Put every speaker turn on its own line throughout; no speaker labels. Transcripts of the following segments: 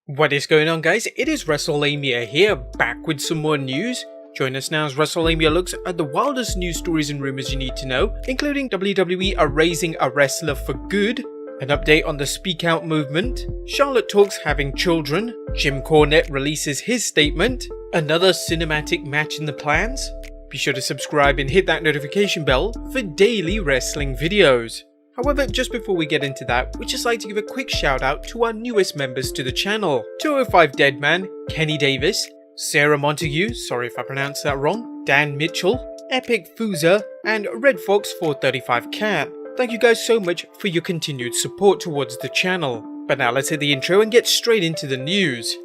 What is going on, guys? It is Wrestlelamia here, back with some more news. Join us now as Wrestlelamia looks at the wildest news stories and rumors you need to know, including WWE erasing a wrestler for good, an update on the SpeakOut movement, Charlotte talks having children, Jim Cornette releases his statement, another cinematic match in the plans. Be sure to subscribe and hit that notification bell for daily wrestling videos. However, just before we get into that, we'd just like to give a quick shout out to our newest members to the channel. 205 Deadman, Kenny Davis, Sarah Montague, sorry if I pronounced that wrong, Dan Mitchell, Epic Fuza, and Red Fox 435 Cat. Thank you guys so much for your continued support towards the channel. But now let's hit the intro and get straight into the news.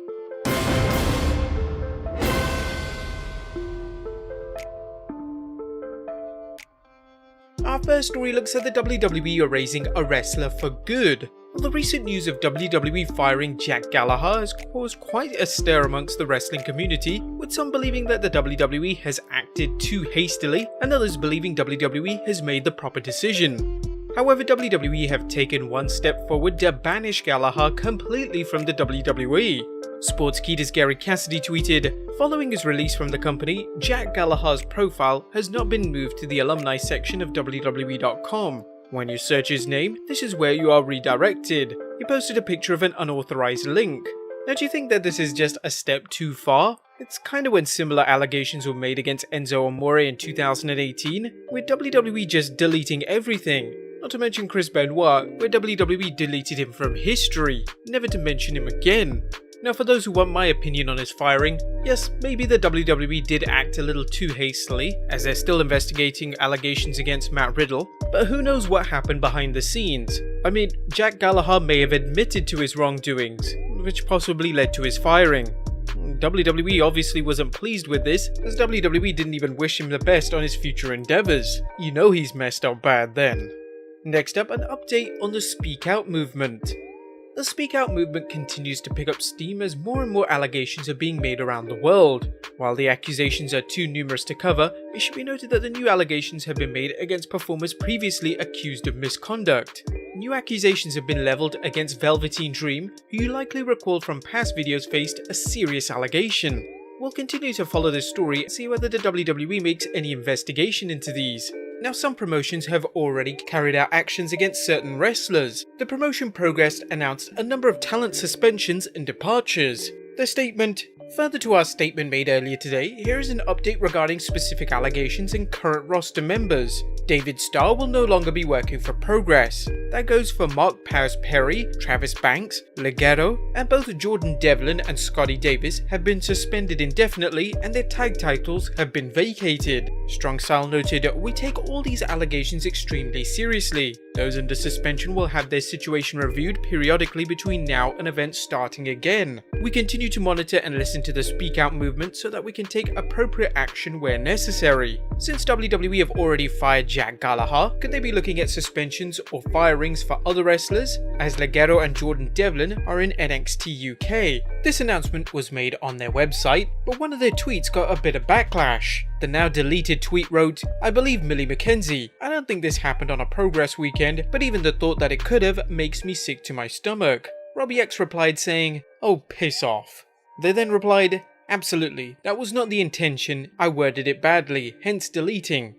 Our first story looks at the WWE erasing a wrestler for good. Well, the recent news of WWE firing Jack Gallagher has caused quite a stir amongst the wrestling community, with some believing that the WWE has acted too hastily and others believing WWE has made the proper decision. However, WWE have taken one step forward to banish Gallagher completely from the WWE. Sportskeeter's Gary Cassidy tweeted, "Following his release from the company, Jack Gallagher's profile has not been moved to the alumni section of WWE.com. When you search his name, this is where you are redirected." He posted a picture of an unauthorized link. Now, do you think that this is just a step too far? It's kinda when similar allegations were made against Enzo Amore in 2018, with WWE just deleting everything. Not to mention Chris Benoit, where WWE deleted him from history, never to mention him again. Now, for those who want my opinion on his firing, yes, maybe the WWE did act a little too hastily, as they're still investigating allegations against Matt Riddle, but who knows what happened behind the scenes. I mean, Jack Gallagher may have admitted to his wrongdoings, which possibly led to his firing. WWE obviously wasn't pleased with this, as WWE didn't even wish him the best on his future endeavors. You know he's messed up bad then. Next up, an update on the SpeakOut movement. The SpeakOut movement continues to pick up steam as more and more allegations are being made around the world. While the accusations are too numerous to cover, it should be noted that the new allegations have been made against performers previously accused of misconduct. New accusations have been leveled against Velveteen Dream, who you likely recall from past videos faced a serious allegation. We'll continue to follow this story and see whether the WWE makes any investigation into these. Now, some promotions have already carried out actions against certain wrestlers. The promotion Progress announced a number of talent suspensions and departures. The statement: "Further to our statement made earlier today, here is an update regarding specific allegations and current roster members. David Starr will no longer be working for Progress." That goes for Mark Powers Perry, Travis Banks, Legado, and both Jordan Devlin and Scotty Davis have been suspended indefinitely and their tag titles have been vacated. Strong Style noted, "We take all these allegations extremely seriously. Those under suspension will have their situation reviewed periodically between now and events starting again. We continue to monitor and listen to the SpeakOut movement so that we can take appropriate action where necessary." Since WWE have already fired Jack Gallagher, could they be looking at suspensions or firings for other wrestlers, as Legado and Jordan Devlin are in NXT UK? This announcement was made on their website, but one of their tweets got a bit of backlash. The now deleted tweet wrote, "I believe Millie McKenzie. I don't think this happened on a Progress weekend, but even the thought that it could have makes me sick to my stomach." Robbie X replied saying, "Oh, piss off." They then replied, "Absolutely, that was not the intention, I worded it badly, hence deleting."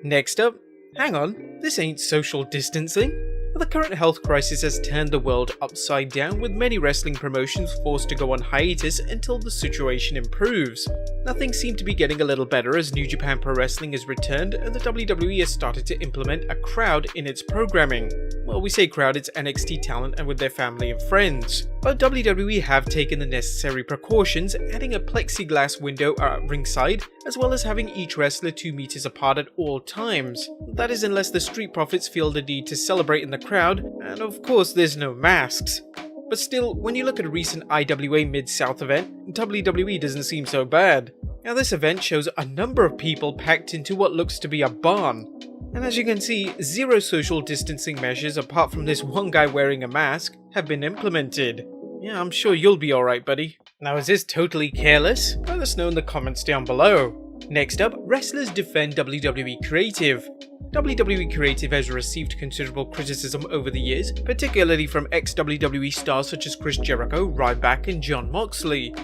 Next up, hang on, this ain't social distancing. The current health crisis has turned the world upside down, with many wrestling promotions forced to go on hiatus until the situation improves. Nothing seemed to be getting a little better as New Japan Pro Wrestling has returned and the WWE has started to implement a crowd in its programming. Well, we say crowd, it's NXT talent and with their family and friends. But WWE have taken the necessary precautions, adding a plexiglass window at ringside, as well as having each wrestler 2 meters apart at all times. That is unless the Street Profits feel the need to celebrate in the crowd, and of course there's no masks. But still, when you look at a recent IWA Mid-South event, WWE doesn't seem so bad. Now, this event shows a number of people packed into what looks to be a barn. And as you can see, zero social distancing measures apart from this one guy wearing a mask have been implemented. Yeah, I'm sure you'll be alright, buddy. Now, is this totally careless? Let us know in the comments down below. Next up, wrestlers defend WWE creative. WWE Creative has received considerable criticism over the years, particularly from ex-WWE stars such as Chris Jericho, Ryback and Jon Moxley.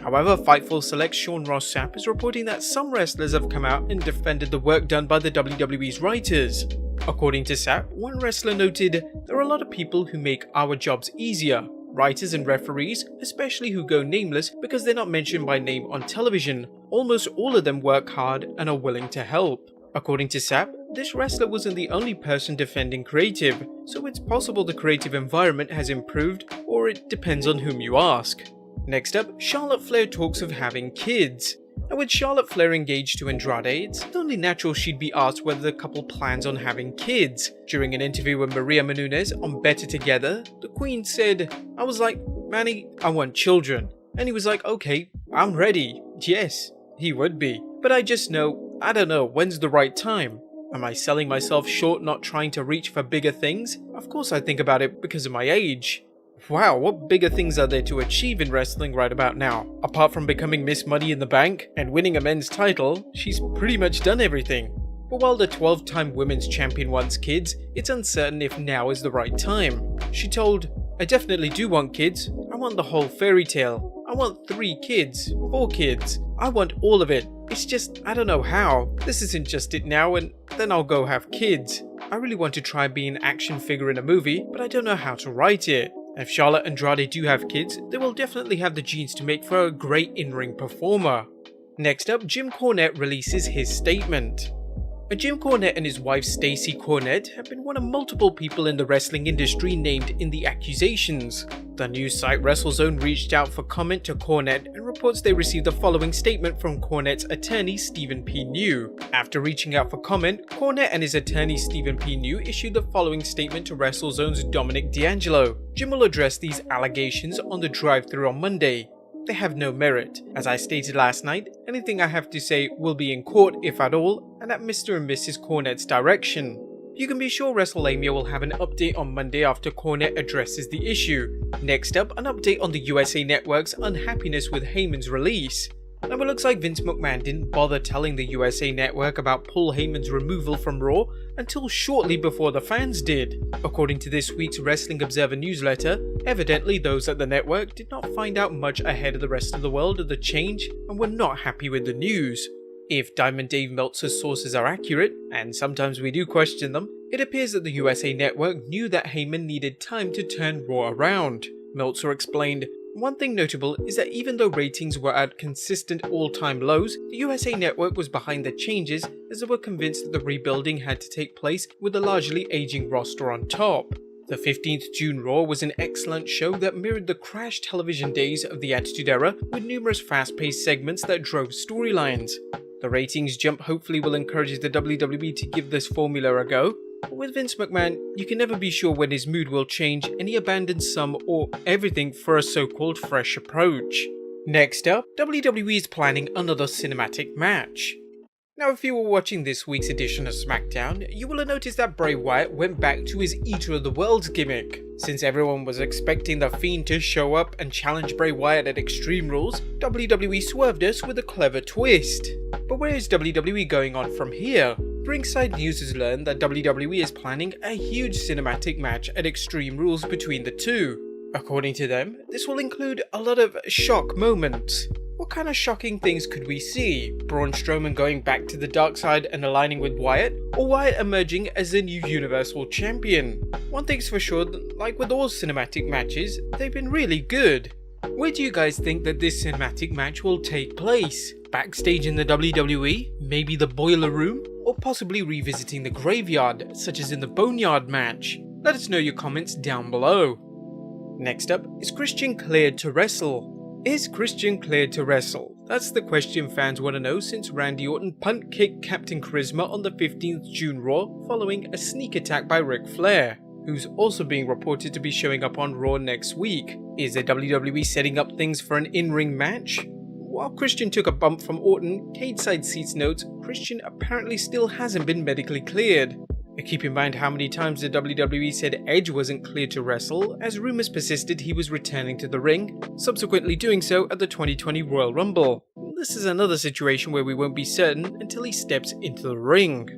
However, Fightful Select's Sean Ross Sapp is reporting that some wrestlers have come out and defended the work done by the WWE's writers. According to Sapp, one wrestler noted, "There are a lot of people who make our jobs easier. Writers and referees, especially who go nameless because they're not mentioned by name on television. Almost all of them work hard and are willing to help." According to Sapp, this wrestler wasn't the only person defending creative, so it's possible the creative environment has improved, or it depends on whom you ask. Next up, Charlotte Flair talks of having kids. Now with Charlotte Flair engaged to Andrade, it's only natural she'd be asked whether the couple plans on having kids. During an interview with Maria Menounos on Better Together, the Queen said, "I was like, Manny, I want children." And he was like, "Okay, I'm ready." Yes, he would be. But I don't know, when's the right time? Am I selling myself short not trying to reach for bigger things? Of course I think about it because of my age. Wow, what bigger things are there to achieve in wrestling right about now? Apart from becoming Miss Money in the Bank and winning a men's title, she's pretty much done everything. But while the 12-time women's champion wants kids, it's uncertain if now is the right time. She told, "I definitely do want kids. I want the whole fairy tale. I want 3 kids, 4 kids. I want all of it. It's just, I don't know how. This isn't just it now and then I'll go have kids. I really want to try and be an action figure in a movie, but I don't know how to write it." If Charlotte and Andrade do have kids, they will definitely have the genes to make for a great in-ring performer. Next up, Jim Cornette releases his statement. Jim Cornette and his wife Stacey Cornette have been one of multiple people in the wrestling industry named in the accusations. The news site WrestleZone reached out for comment to Cornette and reports they received the following statement from Cornette's attorney Stephen P. New. After reaching out for comment, Cornette and his attorney Stephen P. New issued the following statement to WrestleZone's Dominic D'Angelo. Jim will address these allegations on the drive-thru on Monday. They have no merit. As I stated last night, anything I have to say will be in court if at all, and at Mr. and Mrs. Cornette's direction. You can be sure Wrestlelamia will have an update on Monday after Cornette addresses the issue. Next up, an update on the USA Network's unhappiness with Heyman's release. Now it looks like Vince McMahon didn't bother telling the USA Network about Paul Heyman's removal from Raw until shortly before the fans did. According to this week's Wrestling Observer newsletter, evidently those at the network did not find out much ahead of the rest of the world of the change and were not happy with the news. If Diamond Dave Meltzer's sources are accurate, and sometimes we do question them, it appears that the USA Network knew that Heyman needed time to turn Raw around. Meltzer explained, "One thing notable is that even though ratings were at consistent all-time lows, the USA Network was behind the changes as they were convinced that the rebuilding had to take place with a largely aging roster on top." The 15th June Raw was an excellent show that mirrored the crash television days of the Attitude Era with numerous fast-paced segments that drove storylines. The ratings jump hopefully will encourage the WWE to give this formula a go. But with Vince McMahon, you can never be sure when his mood will change and he abandons some or everything for a so-called fresh approach. Next up, WWE is planning another cinematic match. Now if you were watching this week's edition of SmackDown, you will have noticed that Bray Wyatt went back to his Eater of the Worlds gimmick. Since everyone was expecting The Fiend to show up and challenge Bray Wyatt at Extreme Rules, WWE swerved us with a clever twist. But where is WWE going on from here? Ringside News has learned that WWE is planning a huge cinematic match at Extreme Rules between the two. According to them, this will include a lot of shock moments. What kind of shocking things could we see? Braun Strowman going back to the dark side and aligning with Wyatt, or Wyatt emerging as the new Universal Champion? One thing's for sure, like with all cinematic matches, they've been really good. Where do you guys think that this cinematic match will take place? Backstage in the WWE? Maybe the Boiler Room? Or possibly revisiting the Graveyard, such as in the Boneyard match? Let us know your comments down below. Next up, is Christian cleared to wrestle? Is Christian cleared to wrestle? That's the question fans want to know since Randy Orton punt kicked Captain Charisma on the 15th June Raw following a sneak attack by Ric Flair, who's also being reported to be showing up on Raw next week. Is the WWE setting up things for an in-ring match? While Christian took a bump from Orton, Cageside Seats notes Christian apparently still hasn't been medically cleared. Keep in mind how many times the WWE said Edge wasn't cleared to wrestle, as rumors persisted he was returning to the ring, subsequently doing so at the 2020 Royal Rumble. This is another situation where we won't be certain until he steps into the ring.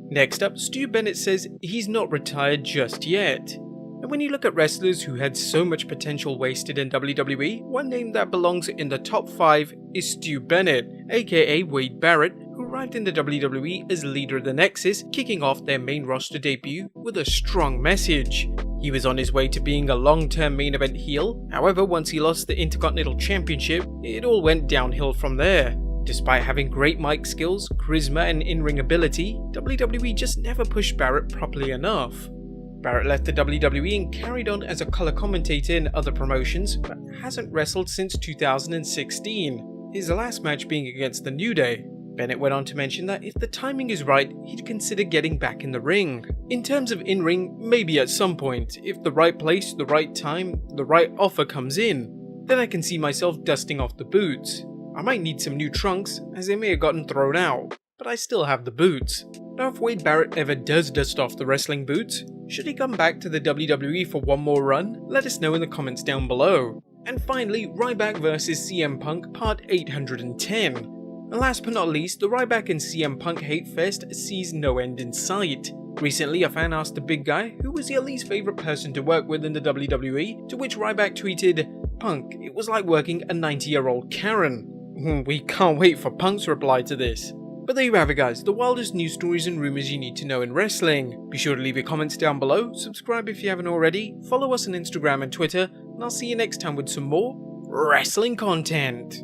Next up, Stu Bennet says he's not retired just yet. And when you look at wrestlers who had so much potential wasted in WWE, one name that belongs in the top 5 is Stu Bennet, aka Wade Barrett, who arrived in the WWE as leader of the Nexus, kicking off their main roster debut with a strong message. He was on his way to being a long-term main event heel, however once he lost the Intercontinental Championship, it all went downhill from there. Despite having great mic skills, charisma and in-ring ability, WWE just never pushed Barrett properly enough. Barrett left the WWE and carried on as a color commentator in other promotions, but hasn't wrestled since 2016, his last match being against the New Day. Bennet went on to mention that if the timing is right, he'd consider getting back in the ring. In terms of in-ring, maybe at some point, if the right place, the right time, the right offer comes in, then I can see myself dusting off the boots. I might need some new trunks, as they may have gotten thrown out, but I still have the boots. Now if Wade Barrett ever does dust off the wrestling boots, should he come back to the WWE for one more run? Let us know in the comments down below. And finally, Ryback vs CM Punk part 810. And last but not least, the Ryback and CM Punk hate fest sees no end in sight. Recently, a fan asked the big guy who was your least favourite person to work with in the WWE, to which Ryback tweeted, "Punk, it was like working a 90-year-old Karen." We can't wait for Punk's reply to this. But there you have it guys, the wildest news stories and rumours you need to know in wrestling. Be sure to leave your comments down below, subscribe if you haven't already, follow us on Instagram and Twitter, and I'll see you next time with some more wrestling content.